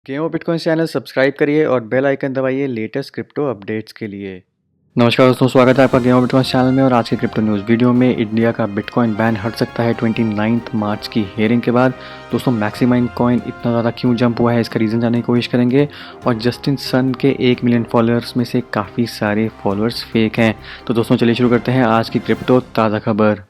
Game of bitcoin channel subscribe करिए और bell icon दबाइए लेटेस्ट क्रिप्टो अपडेट्स के लिए। नमस्कार दोस्तों, स्वागत है आपका गेम ऑफ बिटकॉइन चैनल में। और आज के क्रिप्टो न्यूज़ वीडियो में इंडिया का बिटकॉइन बैन हट सकता है 29 मार्च की हियरिंग के बाद। दोस्तों मैक्सिमाइन कॉइन इतना ज़्यादा क्यों जंप हुआ है, इसका रीज़न जानने की कोशिश करेंगे। और जस्टिन सन के 1 मिलियन फॉलोअर्स में से काफ़ी सारे फॉलोअर्स फेक हैं। तो दोस्तों चलिए शुरू करते हैं आज की क्रिप्टो ताज़ा खबर।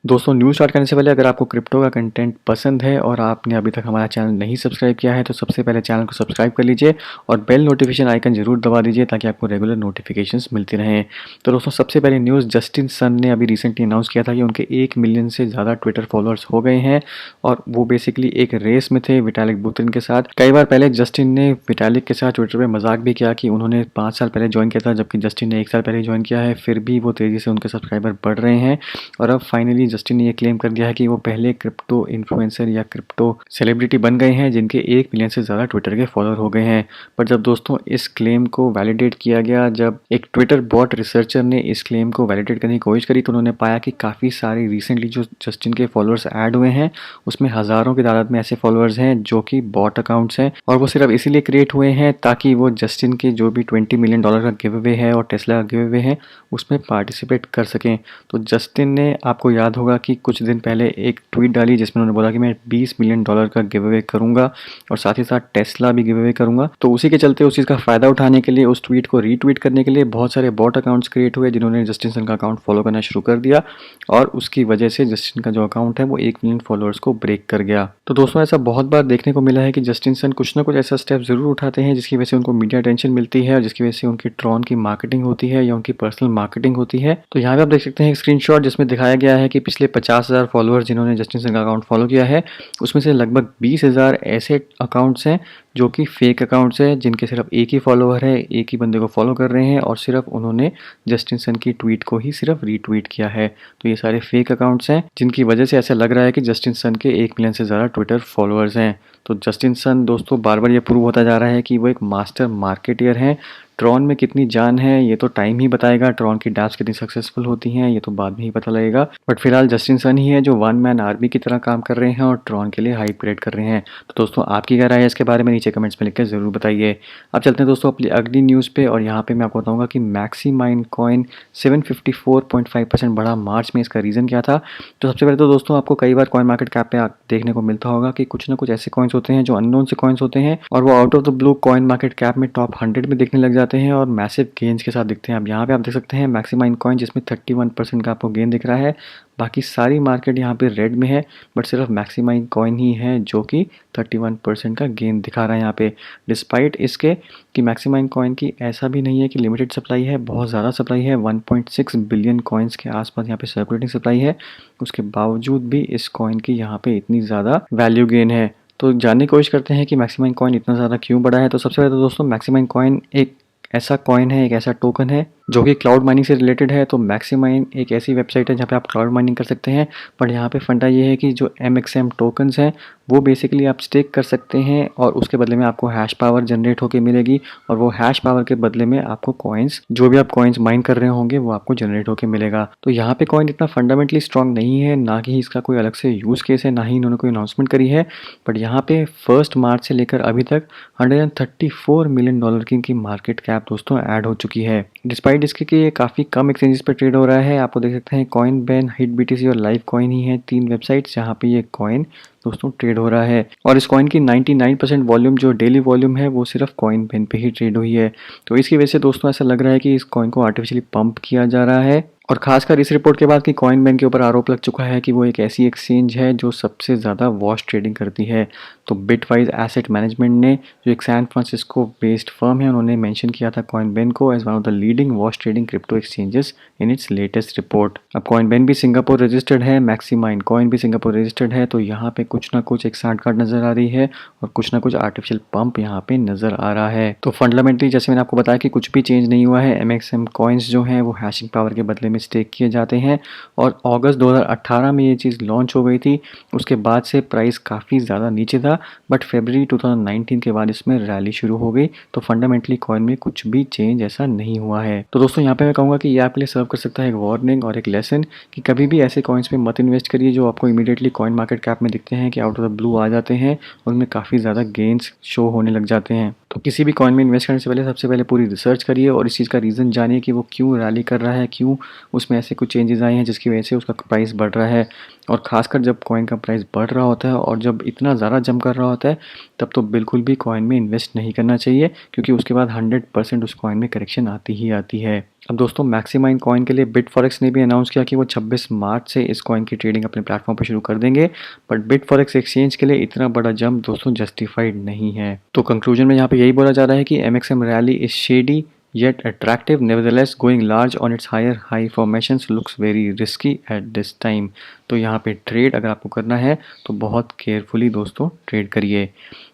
दोस्तों न्यूज़ स्टार्ट करने से पहले अगर आपको क्रिप्टो का कंटेंट पसंद है और आपने अभी तक हमारा चैनल नहीं सब्सक्राइब किया है तो सबसे पहले चैनल को सब्सक्राइब कर लीजिए और बेल नोटिफिकेशन आइकन जरूर दबा दीजिए ताकि आपको रेगुलर नोटिफिकेशंस मिलती रहें। तो दोस्तों सबसे पहले न्यूज़, जस्टिन सन ने अभी रिसेंटली अनाउंस किया था कि उनके 1 मिलियन से ज़्यादा ट्विटर फॉलोअर्स हो गए हैं और वो बेसिकली एक रेस में थे विटालिक बुतेरिन के साथ। कई बार पहले जस्टिन ने विटालिक के साथ ट्विटर पर मजाक भी किया कि उन्होंने 5 साल पहले ज्वाइन किया था, जबकि जस्टिन ने 1 साल पहले ज्वाइन किया है। फिर भी वो तेज़ी से उनके सब्सक्राइबर बढ़ रहे हैं और अब फाइनली जस्टिन ने ये क्लेम कर दिया है कि वो पहले क्रिप्टो इन्फ्लुएंसर या क्रिप्टो सेलिब्रिटी बन गए हैं जिनके 1 मिलियन से ज़्यादा ट्विटर के फॉलोअर हो गए हैं। पर जब दोस्तों इस क्लेम को वैलिडेट किया गया, जब एक ट्विटर बॉट रिसर्चर ने इस क्लेम को वैलिडेट करने की कोशिश करी तो उन्होंने पाया कि काफ़ी सारे रिसेंटली जो जस्टिन के फॉलोअर्स ऐड हुए हैं उसमें हज़ारों की तादाद में ऐसे फॉलोअर्स हैं जो कि बॉट अकाउंट्स हैं और वो सिर्फ इसीलिए क्रिएट हुए हैं ताकि वो जस्टिन के जो भी $20 मिलियन का गिव अवे है और टेस्ला का गिव अवे है उसमें पार्टिसिपेट कर सकें। तो जस्टिन ने, आपको याद होगा कि कुछ दिन पहले एक ट्वीट डाली जिसमें उन्होंने बोला कि मैं $20 मिलियन का गिव अवे करूंगा और साथ ही साथ टेस्ला भी गिव अवे करूंगा। तो उसी के चलते उस चीज़ का फ़ायदा उठाने के लिए, उस ट्वीट को रीट्वीट करने के लिए बहुत सारे बॉट अकाउंट्स क्रिएट हुए जिन्होंने जस्टिन सन का अकाउंट फॉलो करना शुरू कर दिया और उसकी वजह से जस्टिन का जो अकाउंट है वो 1 मिलियन फॉलोअर्स को ब्रेक कर गया। तो दोस्तों ऐसा बहुत बार देखने को मिला है कि जस्टिन सन कुछ ना कुछ ऐसा स्टेप ज़रूर उठाते हैं जिसकी वजह से उनको मीडिया अटेंशन मिलती है और जिसकी वजह से उनकी ट्रॉन की मार्केटिंग होती है या उनकी पर्सनल मार्केटिंग होती है। तो यहाँ पे आप देख सकते हैं एक स्क्रीनशॉट जिसमें दिखाया गया है कि पिछले 50,000 फॉलोअर्स जिन्होंने जस्टिन सन का अकाउंट फॉलो किया है उसमें से लगभग 20,000 ऐसे अकाउंट्स हैं जो कि फेक अकाउंट्स हैं, जिनके सिर्फ एक ही फॉलोअर है, एक ही बंदे को फॉलो कर रहे हैं और सिर्फ उन्होंने जस्टिन सन की ट्वीट को ही सिर्फ रीट्वीट किया है। तो ये सारे फेक अकाउंट्स हैं जिनकी वजह से ऐसा लग रहा है कि जस्टिन सन के 1 मिलियन से ज़्यादा ट्विटर फॉलोअर्स हैं। तो जस्टिन सन दोस्तों बार बार ये प्रूव होता जा रहा है कि वो एक मास्टर मार्केटियर हैं। ट्रॉन में कितनी जान है ये तो टाइम ही बताएगा, ट्रॉन की डैप्स कितनी सक्सेसफुल होती हैं ये तो बाद में ही पता लगेगा। बट फिलहाल जस्टिन सन ही है जो वन मैन आर्मी की तरह काम कर रहे हैं और ट्रॉन के लिए हाइप क्रिएट कर रहे हैं। तो दोस्तों आपकी क्या राय है इसके बारे में नीचे कमेंट्स में लिखकर जरूर बताइए। अब चलते हैं दोस्तों अपनी अगली न्यूज़ पे और यहाँ पे मैं आपको बताऊंगा कि मैक्सिमाइन कॉइन 754.5% बढ़ा मार्च में। इसका रीज़न क्या था? तो सबसे पहले तो दोस्तों आपको कई बार कॉइन मार्केट कैप पे देखने को मिलता होगा कि कुछ ना कुछ ऐसे कॉइन्स होते हैं जो अननोन से कॉइन्स होते हैं और वो out of the blue coin market cap में टॉप 100 में दिखने लग जाते हैं और मैसिव गेन्स के साथ दिखते हैं। अब यहाँ पे आप देख सकते हैं मैक्सिमाइन कॉइन जिसमें 31% का आपको गेन दिख रहा है। बाकी सारी मार्केट यहाँ पे रेड में है बट सिर्फ मैक्सिमाइन कॉइन ही है जो कि 31% का गेन दिखा रहा है यहाँ पे। डिस्पाइट इसके कि मैक्सिमाइन कॉइन की ऐसा भी नहीं है कि लिमिटेड सप्लाई है, बहुत ज़्यादा सप्लाई है। 1.6 बिलियन कॉइन्स के आसपास यहाँ पे सर्कुलेटिंग सप्लाई है, उसके बावजूद भी इस कॉइन की यहाँ पे इतनी ज़्यादा वैल्यू गेन है। तो जानने की कोशिश करते हैं कि मैक्सिमाइन कॉइन इतना ज़्यादा क्यों बढ़ा है। तो सबसे पहले तो दोस्तों मैक्सिमाइन कॉइन एक ऐसा कॉइन है, एक ऐसा टोकन है जो कि क्लाउड माइनिंग से रिलेटेड है। तो मैक्सिमाइन एक ऐसी वेबसाइट है जहाँ पे आप क्लाउड माइनिंग कर सकते हैं। पर यहाँ पे फंडा ये है कि जो MXM टोकन्स हैं वो बेसिकली आप स्टेक कर सकते हैं और उसके बदले में आपको हैश पावर जनरेट होकर मिलेगी और वो हैश पावर के बदले में आपको कॉइन्स, जो भी आप कॉइन्स माइन कर रहे होंगे वो आपको जनरेट होकर मिलेगा। तो यहाँ पे कॉइन इतना फंडामेंटली स्ट्रॉन्ग नहीं है, ना कि इसका कोई अलग से यूज़ केस है, ना ही इन्होंने कोई अनाउंसमेंट करी है। बट यहाँ पे 1 मार्च से लेकर अभी तक $134 मिलियन की इनकी मार्केट कैप दोस्तों ऐड हो चुकी है। डिस्पाइट इसके कि ये काफ़ी कम एक्सचेंजेस पे ट्रेड हो रहा है। आपको देख सकते हैं कॉइन बैन, हिट BTC और लाइव कॉइन ही है 3 वेबसाइट्स जहाँ पे ये कॉइन दोस्तों ट्रेड हो रहा है। और इस कॉइन की 99% वॉल्यूम जो डेली वॉल्यूम है वो सिर्फ कॉइन बैन पे ही ट्रेड हुई है। तो इसकी वजह से दोस्तों ऐसा लग रहा है कि इस कॉइन को आर्टिफिशियली पंप किया जा रहा है और खासकर इस रिपोर्ट के बाद कि कॉइन बैंक के ऊपर आरोप लग चुका है कि वो एक ऐसी एक्सचेंज है जो सबसे ज़्यादा वॉश ट्रेडिंग करती है। तो बिटवाइज एसेट मैनेजमेंट ने, जो एक सैन फ्रांसिस्को बेस्ड फर्म है, उन्होंने मेंशन किया था कॉइन बैंक को as one of the leading wash trading crypto exchanges in its latest report. अब कॉइन बैंक भी सिंगापुर रजिस्टर्ड है, मैक्सिमाइन कॉइन भी सिंगापुर रजिस्टर्ड है। तो यहाँ पे कुछ ना कुछ एक सांठ गांठ नज़र आ रही है और कुछ ना कुछ आर्टिफिशियल पंप यहाँ पे नज़र आ रहा है। तो फंडामेंटली जैसे मैंने आपको बताया कि कुछ भी चेंज नहीं हुआ है। MXM कॉइन्स जो हैं वो हैशिंग पावर के बदले में स्टेक किए जाते हैं और अगस्त 2018 में ये चीज़ लॉन्च हो गई थी। उसके बाद से प्राइस काफ़ी ज़्यादा नीचे था, बट फरवरी 2019 के बाद इसमें रैली शुरू हो गई। तो फंडामेंटली कॉइन में कुछ भी चेंज ऐसा नहीं हुआ है। तो दोस्तों यहाँ पे मैं कहूँगा कि ये आपके लिए सर्व कर सकता है एक वार्निंग और एक लेसन कि कभी भी ऐसे कॉइन्स पे मत इन्वेस्ट करिए जो आपको इमीडिएटली कॉइन मार्केट कैप में दिखते हैं कि आउट ऑफ द ब्लू आ जाते हैं और उनमें काफ़ी ज़्यादा गेन्स शो होने लग जाते हैं। तो किसी भी कॉइन में इन्वेस्ट करने से पहले सबसे पहले पूरी रिसर्च करिए और इस चीज़ का रीज़न जानिए कि वो क्यों रैली कर रहा है, क्यों उसमें ऐसे कुछ चेंजेस आए हैं जिसकी वजह से उसका प्राइस बढ़ रहा है। और ख़ासकर जब कॉइन का प्राइस बढ़ रहा होता है और जब इतना ज़्यादा जंप कर रहा होता है तब तो बिल्कुल भी कॉइन में इन्वेस्ट नहीं करना चाहिए, क्योंकि उसके बाद 100% उस कॉइन में करेक्शन आती ही आती है। अब दोस्तों मैक्सिमाइन कॉइन के लिए बिटफॉरेक्स ने भी अनाउंस किया कि वो 26 मार्च से इस कॉइन की ट्रेडिंग अपने प्लेटफॉर्म पर शुरू कर देंगे, बट बिटफॉरेक्स एक्सचेंज के लिए इतना बड़ा जंप दोस्तों जस्टिफाइड नहीं है। तो कंक्लूजन में यहाँ पे यही बोला जा रहा है कि MXM rally is shady yet attractive, nevertheless going large on its high formations looks very risky at this time। तो यहाँ पे ट्रेड अगर आपको करना है तो बहुत केयरफुली दोस्तों ट्रेड करिए।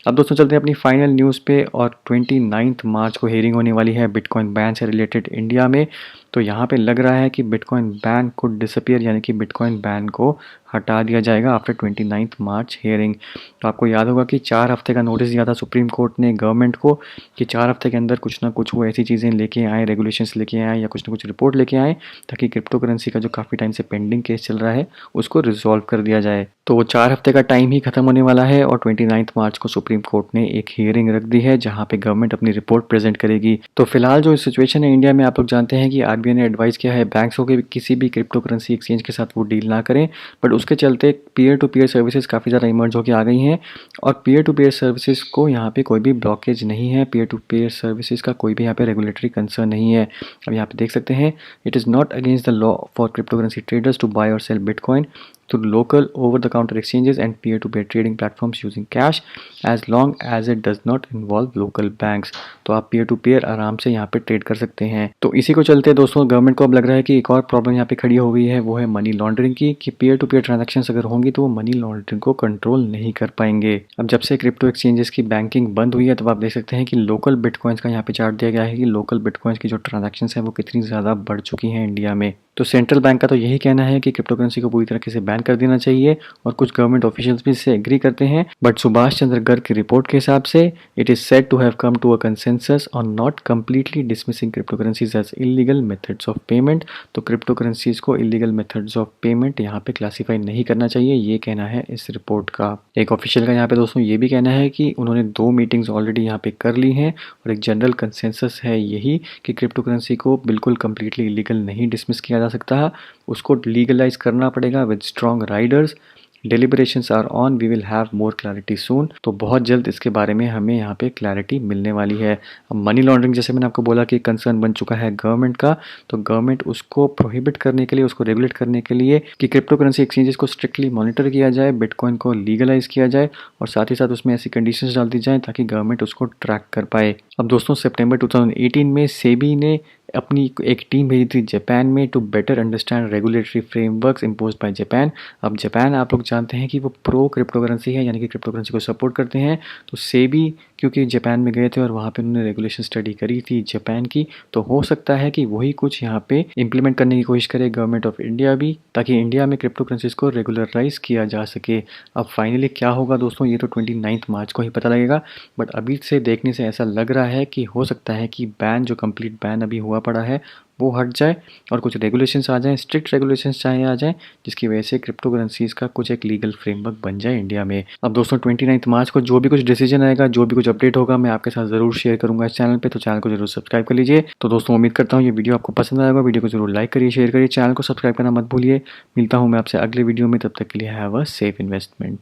अब दोस्तों चलते हैं अपनी फाइनल न्यूज़ पे और 29 मार्च को हेयरिंग होने वाली है बिटकॉइन बैन से रिलेटेड इंडिया में। तो यहाँ पे लग रहा है कि बिटकॉइन बैन को डिसअपियर यानी कि बिटकॉइन बैन को हटा दिया जाएगा आफ्टर 29 मार्च हेयरिंग। तो आपको याद होगा कि 4 हफ्ते का नोटिस दिया था सुप्रीम कोर्ट ने गवर्नमेंट को कि 4 हफ्ते के अंदर कुछ ना कुछ वो ऐसी चीज़ें लेके आए, रेगुलेशंस लेके आए या कुछ ना कुछ रिपोर्ट लेके आए ताकि क्रिप्टो करेंसी का जो काफ़ी टाइम से पेंडिंग केस चल रहा है उसको रिजॉल्व कर दिया जाए। तो वो 4 हफ्ते का टाइम ही खत्म होने वाला है और 29 मार्च को सुप्रीम कोर्ट ने एक हियरिंग रख दी है जहां पे गवर्नमेंट अपनी रिपोर्ट प्रेजेंट करेगी। तो फिलहाल जो सिचुएशन है इंडिया में, आप लोग जानते हैं कि RBI ने एडवाइस किया है बैंक्स को कि किसी भी क्रिप्टो करेंसी एक्सचेंज के साथ वो डील ना करें, बट उसके चलते पीयर टू पीयर सर्विसेज काफ़ी ज़्यादा इमर्ज होकर आ गई हैं और पीयर टू पीयर सर्विसेज को यहाँ पे कोई भी ब्लॉकेज नहीं है। पीयर टू पीयर सर्विसेज का कोई भी यहाँ पे रेगुलेटरी कंसर्न नहीं है। अब यहाँ पे देख सकते हैं it is not against the law for cryptocurrency traders to buy और sell bitcoin through local over-the-counter exchanges and peer-to-peer trading platforms using cash as long as it does not involve local banks। तो आप peer to peer आराम से यहाँ पे trade कर सकते हैं। तो इसी को चलते दोस्तों गवर्नमेंट को अब लग रहा है कि एक और प्रॉब्लम यहाँ पे खड़ी हो गई है, वो है मनी लॉन्ड्रिंग की, कि peer to peer ट्रांजैक्शंस अगर होंगी तो वो मनी लॉन्ड्रिंग को कंट्रोल नहीं कर पाएंगे। अब जब से क्रिप्टो एक्सचेंजेस की बैंकिंग बंद हुई है तब आप देख सकते हैं कि लोकल बिटकॉइंस का यहाँ पे चार्ट दिया गया है कि लोकल बिटकॉइंस की जो ट्रांजैक्शंस है वो कितनी ज़्यादा बढ़ चुकी हैं इंडिया में। तो सेंट्रल बैंक का तो यही कहना है कि क्रिप्टो करेंसी को पूरी तरीके से बैन कर देना चाहिए और कुछ गवर्नमेंट ऑफिशियल्स भी इससे एग्री करते हैं, बट सुभाष चंद्र गर्ग की रिपोर्ट के हिसाब से it is said to have come to a consensus on not completely dismissing cryptocurrencies as illegal methods of payment. तो क्रिप्टो करेंसीज को इलीगल मेथड्स ऑफ पेमेंट यहाँ पे क्लासीफाई नहीं करना चाहिए, ये कहना है इस रिपोर्ट का। एक ऑफिशियल का यहाँ पे दोस्तों ये भी कहना है कि उन्होंने 2 मीटिंग्स ऑलरेडी यहाँ पे कर ली हैं और एक जनरल कंसेंसस है यही कि क्रिप्टो करेंसी को बिल्कुल कंप्लीटली इलीगल नहीं डिसमिस किया जा सकता, उसको लीगलाइज करना पड़ेगा with strong riders. deliberations are on, we will have more clarity soon. तो बहुत जल्द इसके बारे में हमें यहाँ पे क्लैरिटी मिलने वाली है। अब मनी लॉन्ड्रिंग जैसे मैंने आपको बोला कि कंसर्न बन चुका है गवर्नमेंट का, तो गवर्नमेंट उसको प्रोहिबिट करने के लिए, उसको रेगुलेट करने के लिए कि क्रिप्टो करेंसी एक्सचेंजेस को स्ट्रिक्टली मॉनिटर किया जाए, बिटकॉइन को लीगलाइज किया जाए और साथ ही साथ उसमें ऐसी कंडीशंस डाल दी जाए ताकि गवर्नमेंट उसको ट्रैक कर पाए। अब दोस्तों सितंबर 2018 में सेबी ने अपनी एक टीम भेजी थी जापान में to better understand regulatory frameworks imposed by Japan. अब जापान आप लोग जानते हैं कि वो प्रो क्रिप्टो करेंसी है, यानी कि क्रिप्टो करेंसी को सपोर्ट करते हैं। तो सेबी क्योंकि जापान में गए थे और वहाँ पे उन्होंने रेगुलेशन स्टडी करी थी जापान की, तो हो सकता है कि वही कुछ यहाँ पे इम्प्लीमेंट करने की कोशिश करे गवर्नमेंट ऑफ इंडिया भी, ताकि इंडिया में क्रिप्टो करेंसीज को रेगुलराइज किया जा सके। अब फाइनली क्या होगा दोस्तों, ये तो 29 मार्च को ही पता लगेगा, बट अभी से देखने से ऐसा लग रहा है कि हो सकता है कि बैन, जो कंप्लीट बैन अभी हुआ पड़ा है, वो हट जाए और कुछ रेगुलेशंस आ जाएं, स्ट्रिक्ट रेगुलेशंस चाहे आ जाएं, जिसकी वजह से क्रिप्टो करेंसीज का कुछ एक लीगल फ्रेमवर्क बन जाए इंडिया में। अब दोस्तों 29 मार्च को जो भी कुछ डिसीजन आएगा, जो भी कुछ अपडेट होगा, मैं आपके साथ ज़रूर शेयर करूंगा इस चैनल पे, तो चैनल को जरूर सब्सक्राइब कर लीजिए। तो दोस्तों उम्मीद करता हूँ ये वीडियो आपको पसंद आएगा, वीडियो को जरूर लाइक करिए, शेयर करिए, चैनल को सब्सक्राइब करना मत भूलिए। मिलता हूँ मैं आपसे अगले वीडियो में, तब तक के लिए हैव अ सेफ इन्वेस्टमेंट।